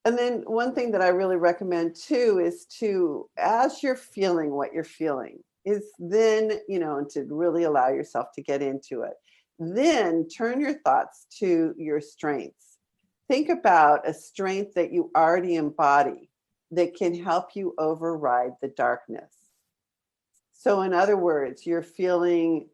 and then one thing that I really recommend too is to, as you're feeling what you're feeling, is then, you know, and to really allow yourself to get into it. Then turn your thoughts to your strengths. Think about a strength that you already embody that can help you override the darkness. So in other words, you're feeling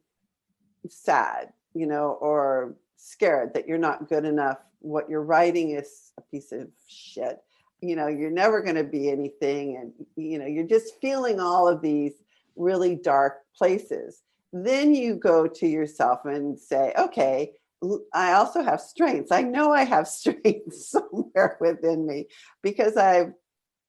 sad, you know, or scared that you're not good enough. What you're writing is a piece of shit. You know, you're never going to be anything. And, you know, you're just feeling all of these really dark places. Then you go to yourself and say, okay, I also have strengths. I know I have strengths somewhere within me because I've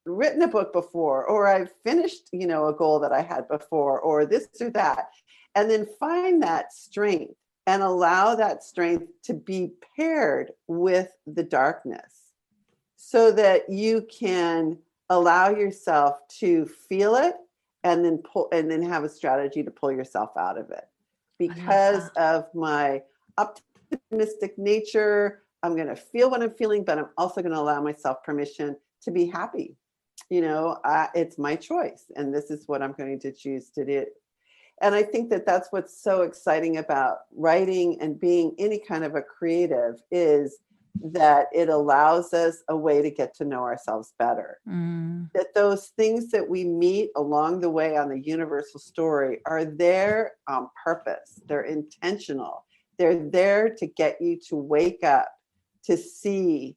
written a book before, or I've finished, you know, a goal that I had before, or this or that. And then find that strength and allow that strength to be paired with the darkness so that you can allow yourself to feel it and then have a strategy to pull yourself out of it. Because of my optimistic nature, I'm going to feel what I'm feeling, but I'm also going to allow myself permission to be happy. You know, it's my choice, and this is what I'm going to choose to do. And I think that that's what's so exciting about writing and being any kind of a creative, is that it allows us a way to get to know ourselves better. That those things that we meet along the way on the universal story are there on purpose. They're intentional. They're there to get you to wake up, to see,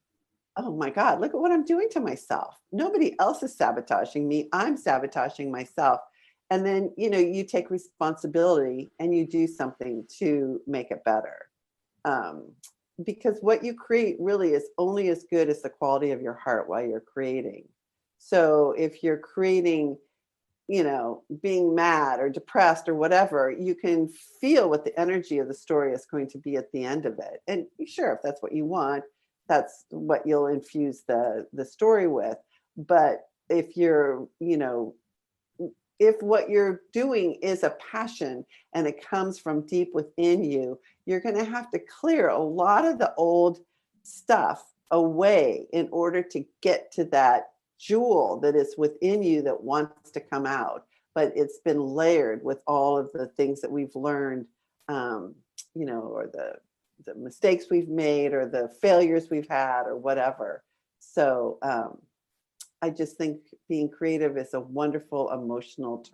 oh my God, look at what I'm doing to myself. Nobody else is sabotaging me. I'm sabotaging myself. And then, you take responsibility and you do something to make it better. Because what you create really is only as good as the quality of your heart while you're creating. So if you're creating, being mad or depressed or whatever, you can feel what the energy of the story is going to be at the end of it. And sure, if that's what you want, that's what you'll infuse the story with. But if you're, if what you're doing is a passion and it comes from deep within you, you're going to have to clear a lot of the old stuff away in order to get to that jewel that is within you that wants to come out. But it's been layered with all of the things that we've learned, or the mistakes we've made or the failures we've had or whatever. So I just think being creative is a wonderful emotional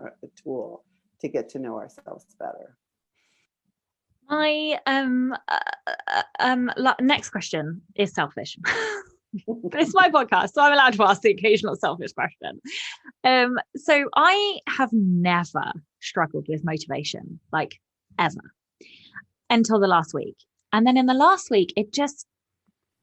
tool to get to know ourselves better. My next question is selfish. But it's my podcast, so I'm allowed to ask the occasional selfish question. So I have never struggled with motivation, like ever, until the last week. And then in the last week, it just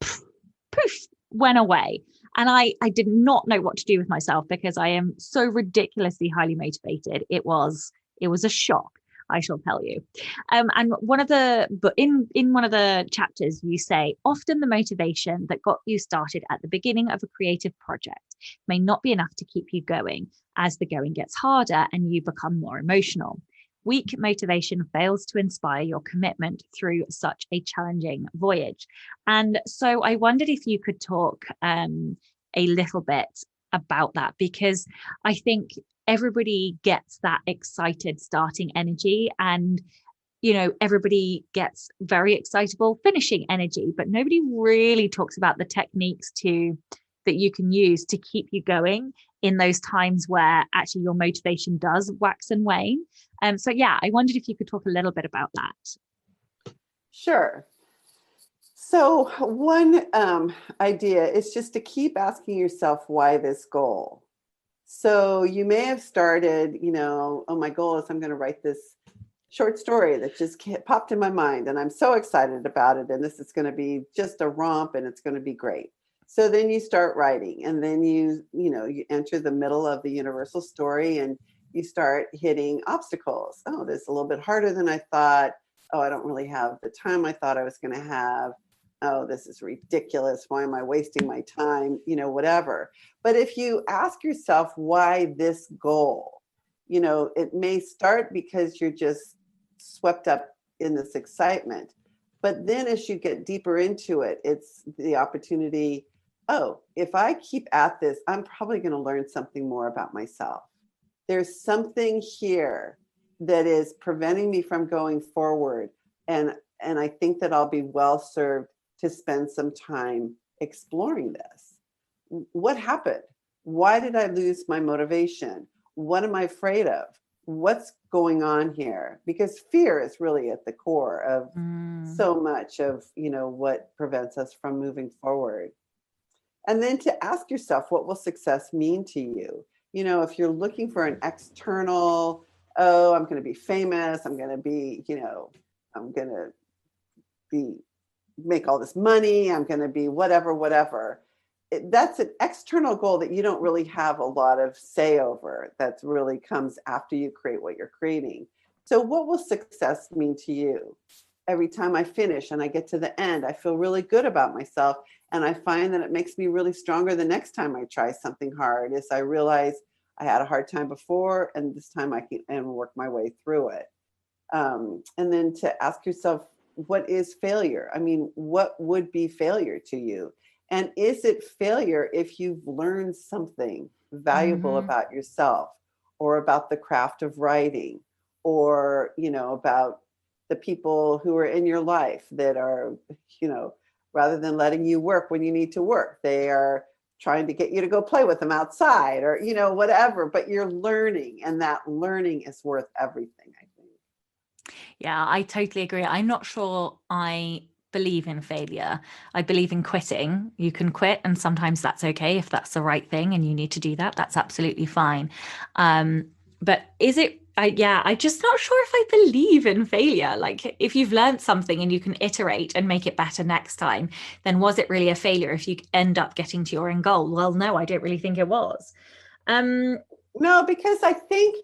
poof, went away. And I did not know what to do with myself because I am so ridiculously highly motivated. It was a shock, I shall tell you. And in one of the chapters, you say, often the motivation that got you started at the beginning of a creative project may not be enough to keep you going as the going gets harder and you become more emotional. Weak motivation fails to inspire your commitment through such a challenging voyage. And so I wondered if you could talk a little bit about that, because I think everybody gets that excited starting energy and, everybody gets very excitable finishing energy, but nobody really talks about the techniques that you can use to keep you going in those times where actually your motivation does wax and wane. So yeah, I wondered if you could talk a little bit about that. Sure. So one idea is just to keep asking yourself, why this goal? So you may have started, my goal is I'm going to write this short story that just popped in my mind and I'm so excited about it. And this is going to be just a romp and it's going to be great. So then you start writing and then you enter the middle of the universal story and you start hitting obstacles. Oh, this is a little bit harder than I thought. Oh, I don't really have the time I thought I was going to have. Oh, this is ridiculous. Why am I wasting my time? Whatever. But if you ask yourself, why this goal? It may start because you're just swept up in this excitement. But then as you get deeper into it, it's the opportunity. Oh, if I keep at this, I'm probably going to learn something more about myself. There's something here that is preventing me from going forward. And I think that I'll be well served to spend some time exploring this. What happened? Why did I lose my motivation? What am I afraid of? What's going on here? Because fear is really at the core of so much of, what prevents us from moving forward. And then to ask yourself, what will success mean to you? If you're looking for an external, oh, I'm going to be famous, I'm going to be, I'm going to be make all this money, I'm going to be whatever. That's an external goal that you don't really have a lot of say over. That really comes after you create what you're creating. So what will success mean to you? Every time I finish and I get to the end, I feel really good about myself. And I find that it makes me really stronger the next time I try something hard, as I realize I had a hard time before and this time I can work my way through it. And then to ask yourself, what is failure? I mean, what would be failure to you? And is it failure if you've learned something valuable about yourself or about the craft of writing or, about the people who are in your life that are, rather than letting you work when you need to work, they are trying to get you to go play with them outside or, whatever, but you're learning, and that learning is worth everything, I think. Yeah, I totally agree. I'm not sure I believe in failure. I believe in quitting. You can quit, and sometimes that's okay if that's the right thing and you need to do that. That's absolutely fine. But is it? I'm just not sure if I believe in failure. Like, if you've learned something and you can iterate and make it better next time, then was it really a failure if you end up getting to your end goal? Well, no, I don't really think it was. No, because I think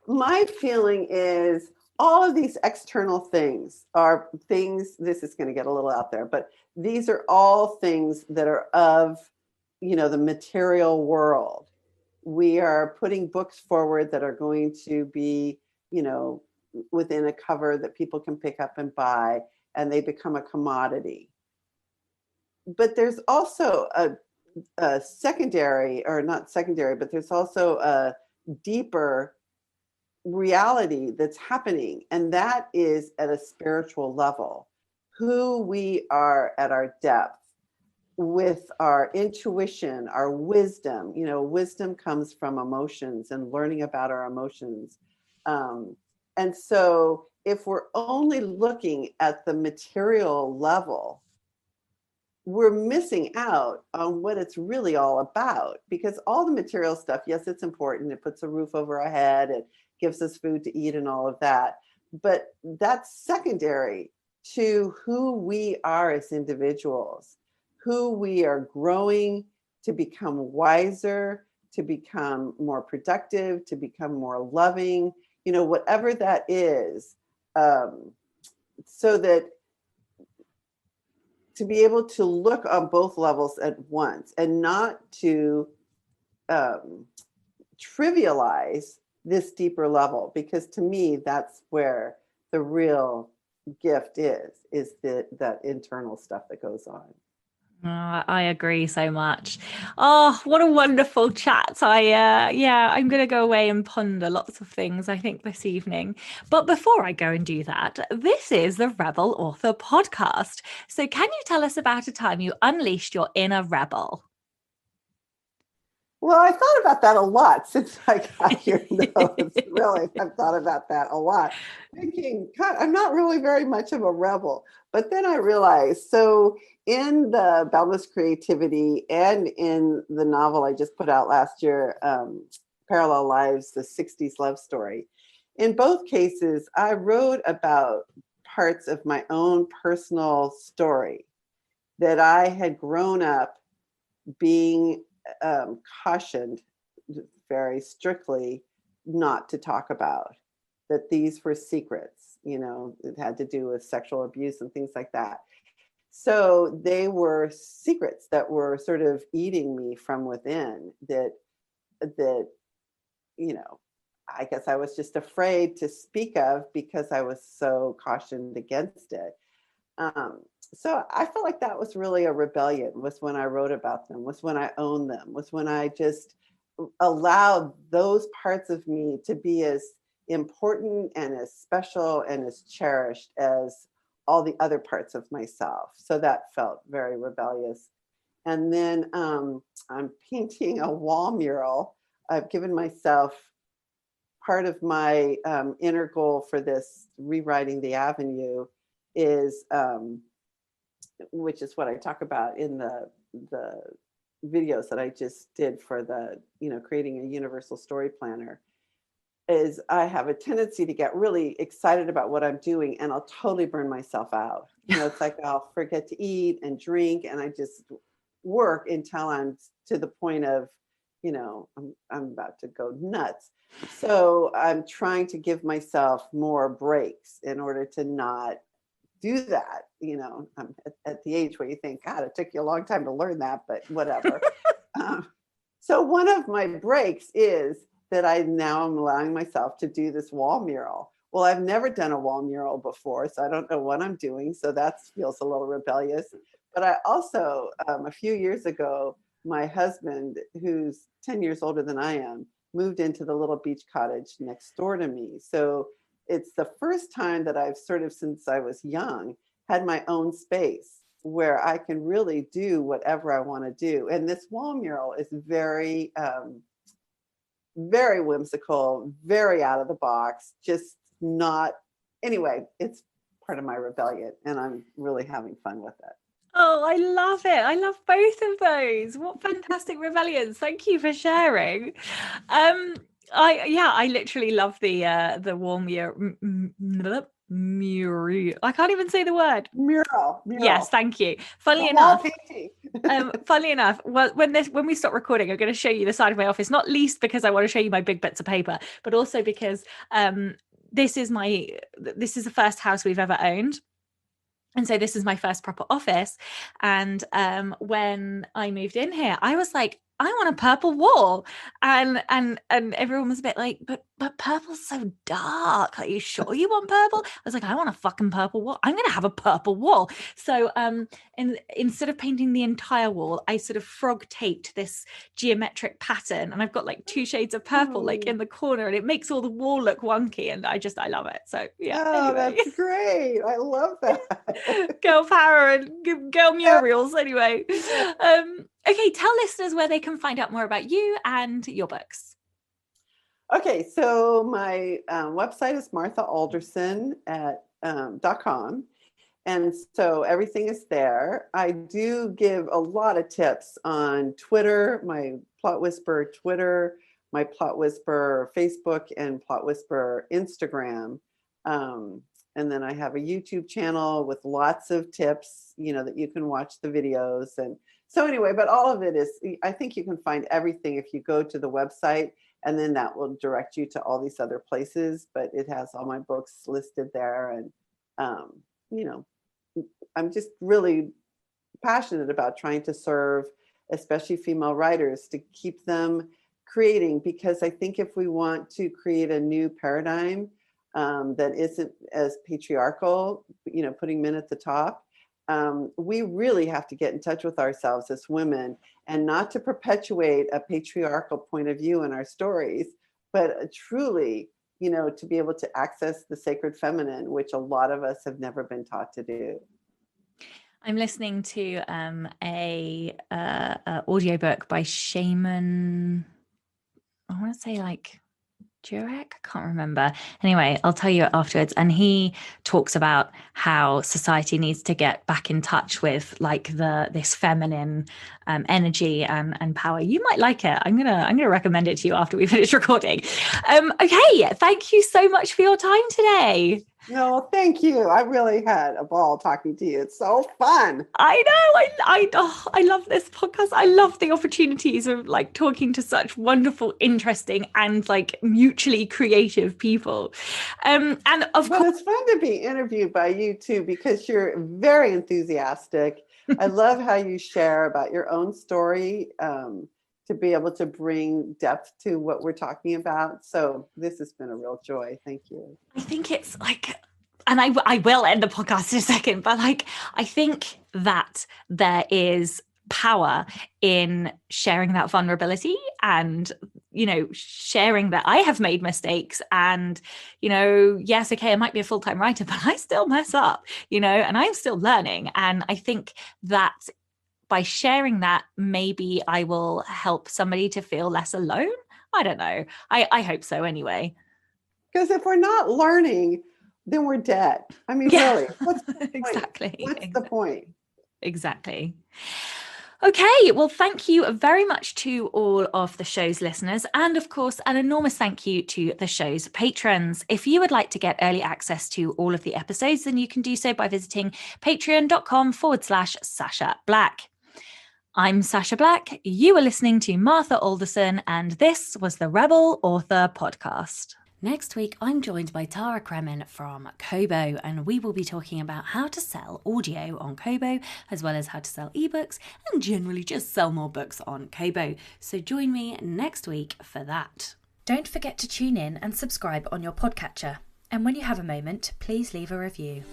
my feeling is all of these external things are things, this is going to get a little out there, but these are all things that are of, the material world. We are putting books forward that are going to be, within a cover that people can pick up and buy, and they become a commodity. But there's also a secondary, or not secondary, but there's also a deeper reality that's happening, and that is at a spiritual level, who we are at our depth with our intuition, our wisdom. Wisdom comes from emotions and learning about our emotions. And so if we're only looking at the material level, we're missing out on what it's really all about, because all the material stuff, yes, it's important. It puts a roof over our head. It gives us food to eat and all of that. But that's secondary to who we are as individuals, who we are growing to become wiser, to become more productive, to become more loving, whatever that is, so that to be able to look on both levels at once and not to trivialize this deeper level, because to me, that's where the real gift is that internal stuff that goes on. Oh, I agree so much. Oh, what a wonderful chat. I'm going to go away and ponder lots of things, I think, this evening. But before I go and do that, this is the Rebel Author Podcast. So can you tell us about a time you unleashed your inner rebel? Well, I thought about that a lot since I got your notes. Really, I've thought about that a lot. Thinking, God, I'm not really very much of a rebel. But then I realized, so in the Boundless Creativity and in the novel I just put out last year, Parallel Lives, the 60s love story, in both cases, I wrote about parts of my own personal story that I had grown up being cautioned very strictly not to talk about, that these were secrets. It had to do with sexual abuse and things like that. So they were secrets that were sort of eating me from within, that I guess I was just afraid to speak of because I was so cautioned against it. So I felt like that was really a rebellion, was when I wrote about them, was when I owned them, was when I just allowed those parts of me to be as important and as special and as cherished as all the other parts of myself. So that felt very rebellious. And then I'm painting a wall mural. I've given myself part of my inner goal for this Rewriting the Avenue is, which is what I talk about in the videos that I just did for the, creating a universal story planner, is I have a tendency to get really excited about what I'm doing and I'll totally burn myself out. It's like I'll forget to eat and drink and I just work until I'm to the point of, I'm about to go nuts. So I'm trying to give myself more breaks in order to not do that. I'm at the age where you think, God, it took you a long time to learn that, but whatever. So one of my breaks is that I now am allowing myself to do this wall mural. Well, I've never done a wall mural before, so I don't know what I'm doing. So that feels a little rebellious. But I also, a few years ago, my husband, who's 10 years older than I am, moved into the little beach cottage next door to me. So it's the first time that I've sort of, since I was young, had my own space where I can really do whatever I want to do. And this wall mural is very, very whimsical, very out of the box, just not anyway, it's part of my rebellion, and I'm really having fun with it. Oh, I love it. I love both of those. What fantastic rebellions. Thank you for sharing. I literally love the wall mural. I can't even say the word. Mural. Yes, thank you. Funnily enough, well, when we stop recording, I'm going to show you the side of my office, not least because I want to show you my big bits of paper, but also because this is the first house we've ever owned. And so this is my first proper office. And when I moved in here, I was like, I want a purple wall. And everyone was a bit like, but purple's so dark. Are you sure you want purple? I was like, I want a fucking purple wall. I'm going to have a purple wall. So instead of painting the entire wall, I sort of frog taped this geometric pattern. And I've got like 2 shades of purple like in the corner, and it makes all the wall look wonky. And I love it. So yeah. Oh, anyway. That's great. I love that. Girl power and girl murals. Anyway. Okay, tell listeners where they can find out more about you and your books. Okay, so my website is marthaalderson.com. And so everything is there. I do give a lot of tips on Twitter, my Plot Whisperer Twitter, my Plot Whisperer Facebook, and Plot Whisperer Instagram. And then I have a YouTube channel with lots of tips, that you can watch the videos. And so anyway, but all of it is, I think you can find everything if you go to the website, and then that will direct you to all these other places. But it has all my books listed there. And, I'm just really passionate about trying to serve, especially female writers, to keep them creating, because I think if we want to create a new paradigm that isn't as patriarchal, putting men at the top, we really have to get in touch with ourselves as women, and not to perpetuate a patriarchal point of view in our stories, but truly, to be able to access the sacred feminine, which a lot of us have never been taught to do. I'm listening to a audiobook by Shaman. I want to say like Jurek, I can't remember. Anyway, I'll tell you afterwards. And he talks about how society needs to get back in touch with like this feminine energy and power. You might like it. I'm gonna recommend it to you after we finish recording. Okay, thank you so much for your time today. No, thank you. I really had a ball talking to you. It's so fun. I know. I love this podcast. I love the opportunities of like talking to such wonderful, interesting, and like mutually creative people. And of course, it's fun to be interviewed by you too, because you're very enthusiastic. I love how you share about your own story, to be able to bring depth to what we're talking about. So this has been a real joy. Thank you. I think it's like, and I will end the podcast in a second, but like, I think that there is power in sharing that vulnerability and, sharing that I have made mistakes and, yes, okay, I might be a full-time writer, but I still mess up, and I'm still learning. And I think that by sharing that, maybe I will help somebody to feel less alone. I don't know. I hope so anyway. Because if we're not learning, then we're dead. I mean, really, what's the point? Exactly. What's the point? Exactly. Okay, well, thank you very much to all of the show's listeners. And of course, an enormous thank you to the show's patrons. If you would like to get early access to all of the episodes, then you can do so by visiting patreon.com/Sasha Black. I'm Sasha Black. You are listening to Martha Alderson, and this was the Rebel Author Podcast. Next week, I'm joined by Tara Kremen from Kobo, and we will be talking about how to sell audio on Kobo, as well as how to sell ebooks and generally just sell more books on Kobo. So join me next week for that. Don't forget to tune in and subscribe on your podcatcher. And when you have a moment, please leave a review.